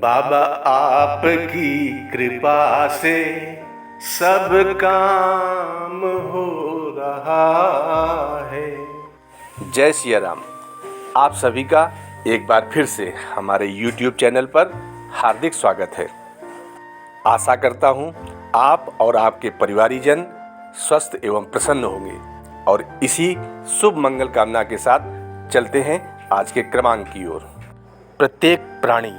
बाबा आपकी कृपा से सब काम हो रहा है। जय सिया राम। आप सभी का एक बार फिर से हमारे YouTube चैनल पर हार्दिक स्वागत है। आशा करता हूँ आप और आपके परिवारीजन स्वस्थ एवं प्रसन्न होंगे और इसी शुभ मंगल कामना के साथ चलते हैं आज के क्रमांक की ओर। प्रत्येक प्राणी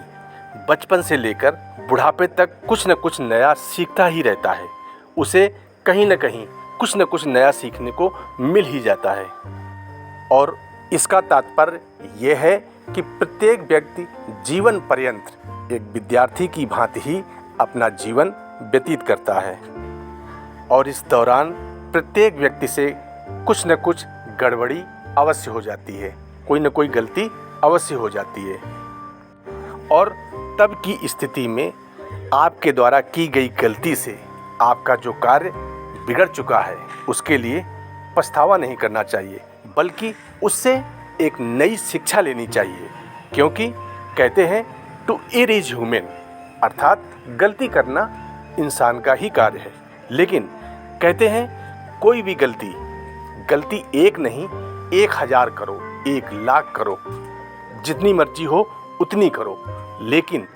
बचपन से लेकर बुढ़ापे तक कुछ न कुछ नया सीखता ही रहता है। उसे कहीं न कहीं कुछ न कुछ नया सीखने को मिल ही जाता है और इसका तात्पर्य यह है कि प्रत्येक व्यक्ति जीवन पर्यंत एक विद्यार्थी की भांति ही अपना जीवन व्यतीत करता है और इस दौरान प्रत्येक व्यक्ति से कुछ न कुछ गड़बड़ी अवश्य हो जाती है, कोई न कोई गलती अवश्य हो जाती है और तब की स्थिति में आपके द्वारा की गई गलती से आपका जो कार्य बिगड़ चुका है उसके लिए पछतावा नहीं करना चाहिए, बल्कि उससे एक नई शिक्षा लेनी चाहिए। क्योंकि कहते हैं टू एरर इज ह्यूमन, अर्थात गलती करना इंसान का ही कार्य है। लेकिन कहते हैं कोई भी गलती एक नहीं 1000 करो, 1,00,000 करो, जितनी मर्जी हो उतनी करो, लेकिन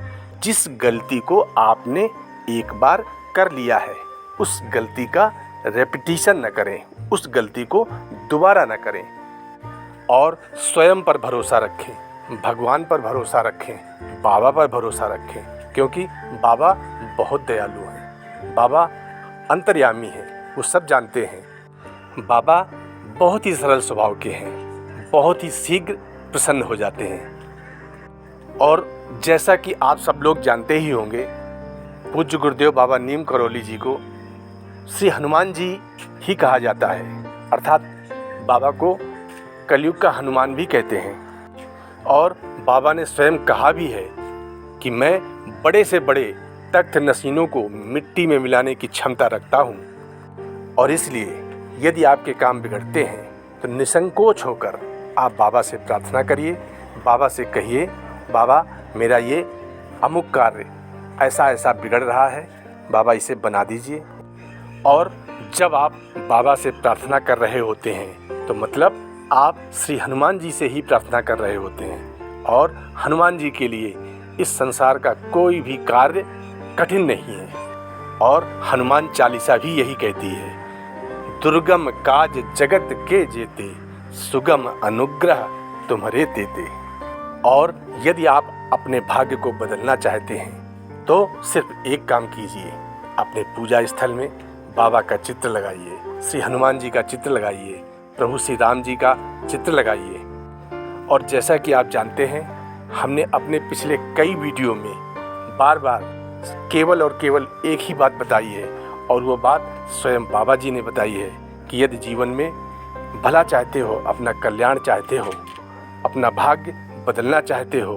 जिस गलती को आपने एक बार कर लिया है उस गलती का रेपिटिशन न करें, उस गलती को दोबारा न करें और स्वयं पर भरोसा रखें, भगवान पर भरोसा रखें, बाबा पर भरोसा रखें। क्योंकि बाबा बहुत दयालु हैं, बाबा अंतर्यामी हैं, वो सब जानते हैं। बाबा बहुत ही सरल स्वभाव के हैं, बहुत ही शीघ्र प्रसन्न हो जाते हैं। और जैसा कि आप सब लोग जानते ही होंगे, पूज्य गुरुदेव बाबा नीम करौली जी को श्री हनुमान जी ही कहा जाता है, अर्थात बाबा को कलयुग का हनुमान भी कहते हैं। और बाबा ने स्वयं कहा भी है कि मैं बड़े से बड़े तख्त नसीनों को मिट्टी में मिलाने की क्षमता रखता हूँ और इसलिए यदि आपके काम बिगड़ते हैं तो निसंकोच होकर आप बाबा से प्रार्थना करिए, बाबा से कहिए बाबा मेरा ये अमुक कार्य ऐसा ऐसा बिगड़ रहा है, बाबा इसे बना दीजिए। और जब आप बाबा से प्रार्थना कर रहे होते हैं तो मतलब आप श्री हनुमान जी से ही प्रार्थना कर रहे होते हैं और हनुमान जी के लिए इस संसार का कोई भी कार्य कठिन नहीं है। और हनुमान चालीसा भी यही कहती है, दुर्गम काज जगत के जेते, सुगम अनुग्रह तुम्हारे देते। और यदि आप अपने भाग्य को बदलना चाहते हैं तो सिर्फ एक काम कीजिए, अपने पूजा स्थल में बाबा का चित्र लगाइए, श्री हनुमान जी का चित्र लगाइए, प्रभु श्री राम जी का चित्र लगाइए। और जैसा कि आप जानते हैं, हमने अपने पिछले कई वीडियो में बार बार केवल और केवल एक ही बात बताई है और वो बात स्वयं बाबा जी ने बताई है कि यदि जीवन में भला चाहते हो, अपना कल्याण चाहते हो, अपना भाग्य बदलना चाहते हो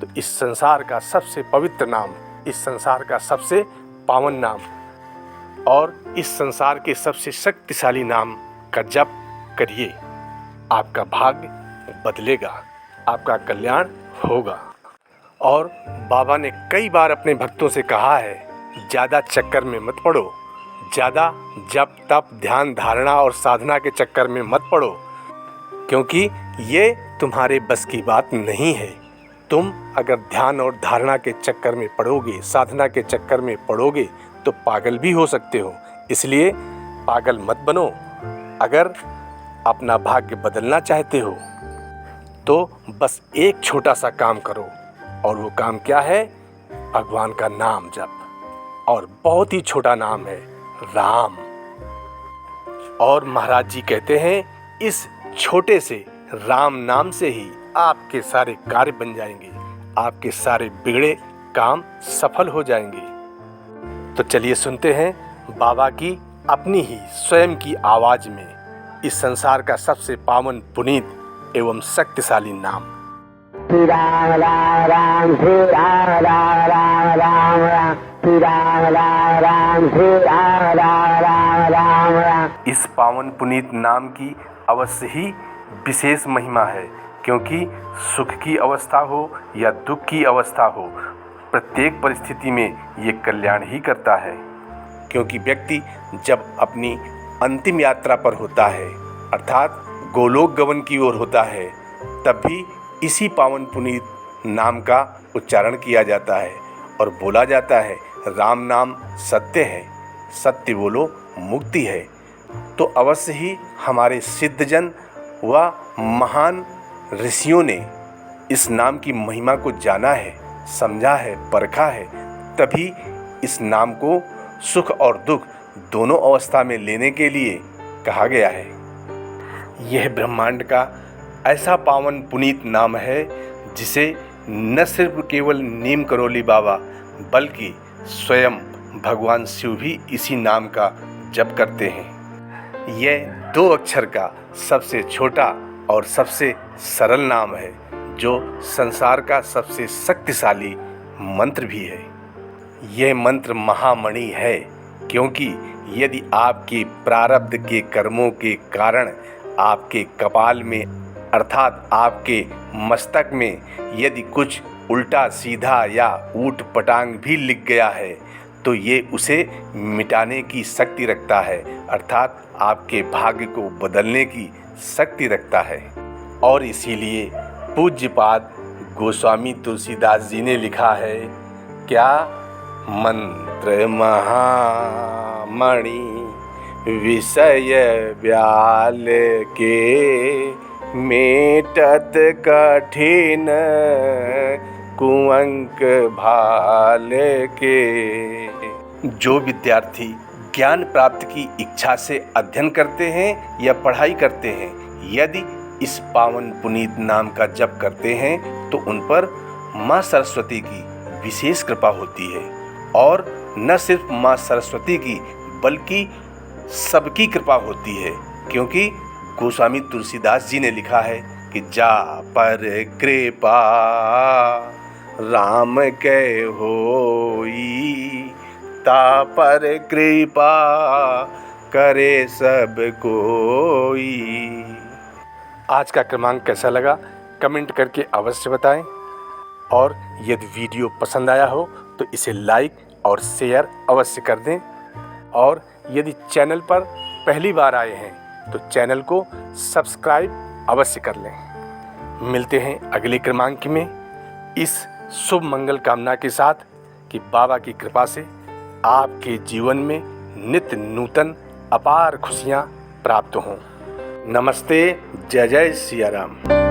तो इस संसार का सबसे पवित्र नाम, इस संसार का सबसे पावन नाम और इस संसार के सबसे शक्तिशाली नाम का जप करिए। आपका भाग्य बदलेगा, आपका कल्याण होगा। और बाबा ने कई बार अपने भक्तों से कहा है, ज़्यादा चक्कर में मत पड़ो, ज़्यादा जप तप ध्यान धारणा और साधना के चक्कर में मत पड़ो, क्योंकि ये तुम्हारे बस की बात नहीं है। तुम अगर ध्यान और धारणा के चक्कर में पड़ोगे, साधना के चक्कर में पड़ोगे तो पागल भी हो सकते हो। इसलिए पागल मत बनो। अगर अपना भाग्य बदलना चाहते हो तो बस एक छोटा सा काम करो और वो काम क्या है? भगवान का नाम जप। और बहुत ही छोटा नाम है, राम। और महाराज जी कहते हैं इस छोटे से राम नाम से ही आपके सारे कार्य बन जाएंगे, आपके सारे बिगड़े काम सफल हो जाएंगे। तो चलिए सुनते हैं बाबा की अपनी ही स्वयं की आवाज में इस संसार का सबसे पावन पुनीत एवं शक्तिशाली नाम। श्री राम राम राम श्री राम राम राम राम राम श्री राम राम राम श्री राम राम राम राम राम। इस पावन पुनीत नाम की अवश्य ही विशेष महिमा है, क्योंकि सुख की अवस्था हो या दुख की अवस्था हो, प्रत्येक परिस्थिति में ये कल्याण ही करता है, क्योंकि व्यक्ति जब अपनी अंतिम यात्रा पर होता है अर्थात गोलोक गमन की ओर होता है, तब भी इसी पावन पुनीत नाम का उच्चारण किया जाता है और बोला जाता है, राम नाम सत्य है, सत्य बोलो मुक्ति है। तो अवश्य ही हमारे सिद्धजन व महान ऋषियों ने इस नाम की महिमा को जाना है, समझा है, परखा है, तभी इस नाम को सुख और दुख दोनों अवस्था में लेने के लिए कहा गया है। यह ब्रह्मांड का ऐसा पावन पुनीत नाम है जिसे न सिर्फ केवल नीम करोली बाबा बल्कि स्वयं भगवान शिव भी इसी नाम का जप करते हैं। यह 2 अक्षर का सबसे छोटा और सबसे सरल नाम है जो संसार का सबसे शक्तिशाली मंत्र भी है। यह मंत्र महामणि है, क्योंकि यदि आपके प्रारब्ध के कर्मों के कारण आपके कपाल में अर्थात आपके मस्तक में यदि कुछ उल्टा सीधा या ऊट पटांग भी लिख गया है तो ये उसे मिटाने की शक्ति रखता है, अर्थात आपके भाग्य को बदलने की शक्ति रखता है। और इसीलिए पूज्यपाद गोस्वामी तुलसीदास जी ने लिखा है, क्या मंत्र महामणि विषय व्याल के, मेटत कठिन कुअंक भाल के। जो विद्यार्थी ज्ञान प्राप्ति की इच्छा से अध्ययन करते हैं या पढ़ाई करते हैं, यदि इस पावन पुनीत नाम का जप करते हैं तो उन पर माँ सरस्वती की विशेष कृपा होती है। और न सिर्फ माँ सरस्वती की बल्कि सबकी कृपा होती है, क्योंकि गोस्वामी तुलसीदास जी ने लिखा है कि जा पर कृपा राम के होई, ता पर कृपा करे सब कोई। आज का क्रमांक कैसा लगा कमेंट करके अवश्य बताएं, और यदि वीडियो पसंद आया हो तो इसे लाइक और शेयर अवश्य कर दें। और यदि चैनल पर पहली बार आए हैं तो चैनल को सब्सक्राइब अवश्य कर लें। मिलते हैं अगले क्रमांक में इस शुभ मंगल कामना के साथ कि बाबा की कृपा से आपके जीवन में नित्य नूतन अपार खुशियाँ प्राप्त हों। नमस्ते, जय जय सिया राम।